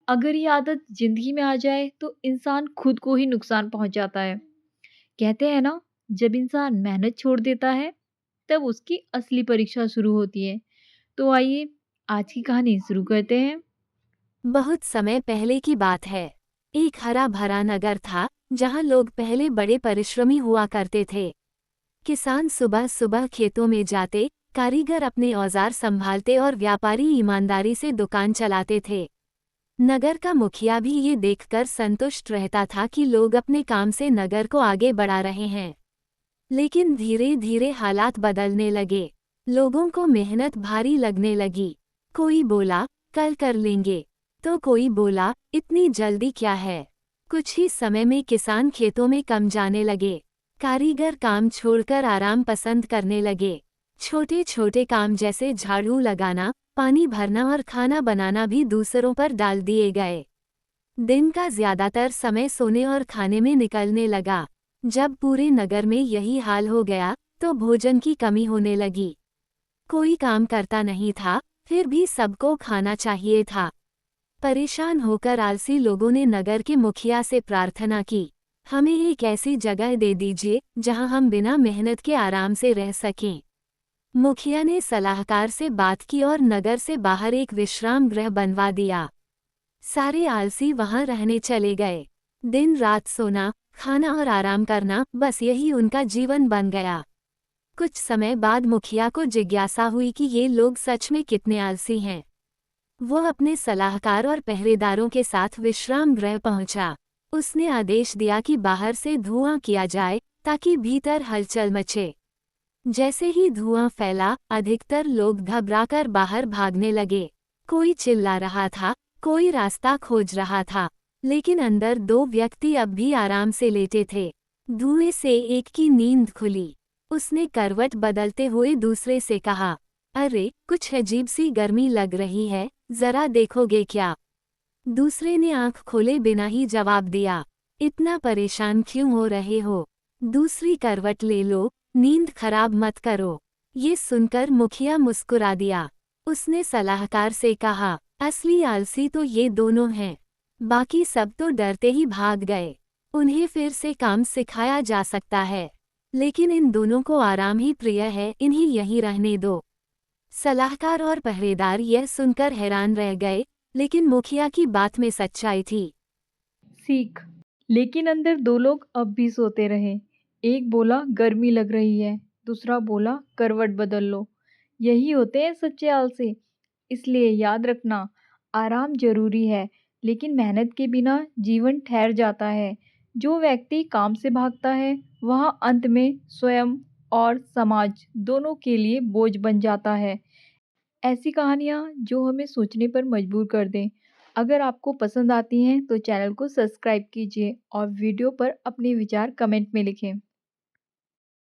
अगर ये आदत ज़िंदगी में आ जाए तो इंसान खुद को ही नुकसान पहुँचाता है। कहते हैं ना, जब इंसान मेहनत छोड़ देता है, तब उसकी असली परीक्षा शुरू होती है। तो आइए आज की कहानी शुरू करते हैं। बहुत समय पहले की बात है। एक हरा भरा नगर था जहां लोग पहले बड़े परिश्रमी हुआ करते थे। किसान सुबह सुबह खेतों में जाते, कारीगर अपने औजार संभालते और व्यापारी ईमानदारी से दुकान चलाते थे। नगर का मुखिया भी ये देखकर संतुष्ट रहता था कि लोग अपने काम से नगर को आगे बढ़ा रहे हैं। लेकिन धीरे धीरे हालात बदलने लगे। लोगों को मेहनत भारी लगने लगी। कोई बोला, कल कर लेंगे, तो कोई बोला, इतनी जल्दी क्या है। कुछ ही समय में किसान खेतों में कम जाने लगे। कारीगर काम छोड़कर आराम पसंद करने लगे। छोटे छोटे काम जैसे झाड़ू लगाना, पानी भरना और खाना बनाना भी दूसरों पर डाल दिए गए। दिन का ज्यादातर समय सोने और खाने में निकलने लगा। जब पूरे नगर में यही हाल हो गया, तो भोजन की कमी होने लगी। कोई काम करता नहीं था, फिर भी सबको खाना चाहिए था। परेशान होकर आलसी लोगों ने नगर के मुखिया से प्रार्थना की, हमें एक ऐसी जगह दे दीजिए जहां हम बिना मेहनत के आराम से रह सकें। मुखिया ने सलाहकार से बात की और नगर से बाहर एक विश्राम गृह बनवा दिया। सारे आलसी वहां रहने चले गए। दिन रात सोना, खाना और आराम करना, बस यही उनका जीवन बन गया। कुछ समय बाद मुखिया को जिज्ञासा हुई कि ये लोग सच में कितने आलसी हैं। वो अपने सलाहकार और पहरेदारों के साथ विश्राम गृह पहुंचा। उसने आदेश दिया कि बाहर से धुआं किया जाए ताकि भीतर हलचल मचे। जैसे ही धुआं फैला, अधिकतर लोग घबराकर बाहर भागने लगे। कोई चिल्ला रहा था, कोई रास्ता खोज रहा था। लेकिन अंदर दो व्यक्ति अब भी आराम से लेटे थे। धुएं से एक की नींद खुली। उसने करवट बदलते हुए दूसरे से कहा, अरे, कुछ अजीब सी गर्मी लग रही है, जरा देखोगे क्या? दूसरे ने आंख खोले बिना ही जवाब दिया, इतना परेशान क्यों हो रहे हो? दूसरी करवट ले लो, नींद खराब मत करो। ये सुनकर मुखिया मुस्कुरा दिया। उसने सलाहकार से कहा, असली आलसी तो ये दोनों हैं। बाकी सब तो डरते ही भाग गए। उन्हें फिर से काम सिखाया जा सकता है, लेकिन इन दोनों को आराम ही प्रिय है, इन्हें यहीं रहने दो। सलाहकार और पहरेदार यह सुनकर हैरान रह गए, लेकिन मुखिया की बात में सच्चाई थी। सीख। लेकिन अंदर दो लोग अब भी सोते रहे। एक बोला गर्मी लग रही है, दूसरा बोला करवट बदल लो। यही होते हैं सच्चे आलसी। इसलिए याद रखना, आराम जरूरी है, लेकिन मेहनत के बिना जीवन ठहर जाता है। जो व्यक्ति काम से भागता है, वह अंत में स्वयं और समाज दोनों के लिए बोझ बन जाता है। ऐसी कहानियाँ जो हमें सोचने पर मजबूर कर दें। अगर आपको पसंद आती हैं तो चैनल को सब्सक्राइब कीजिए और वीडियो पर अपने विचार कमेंट में लिखें।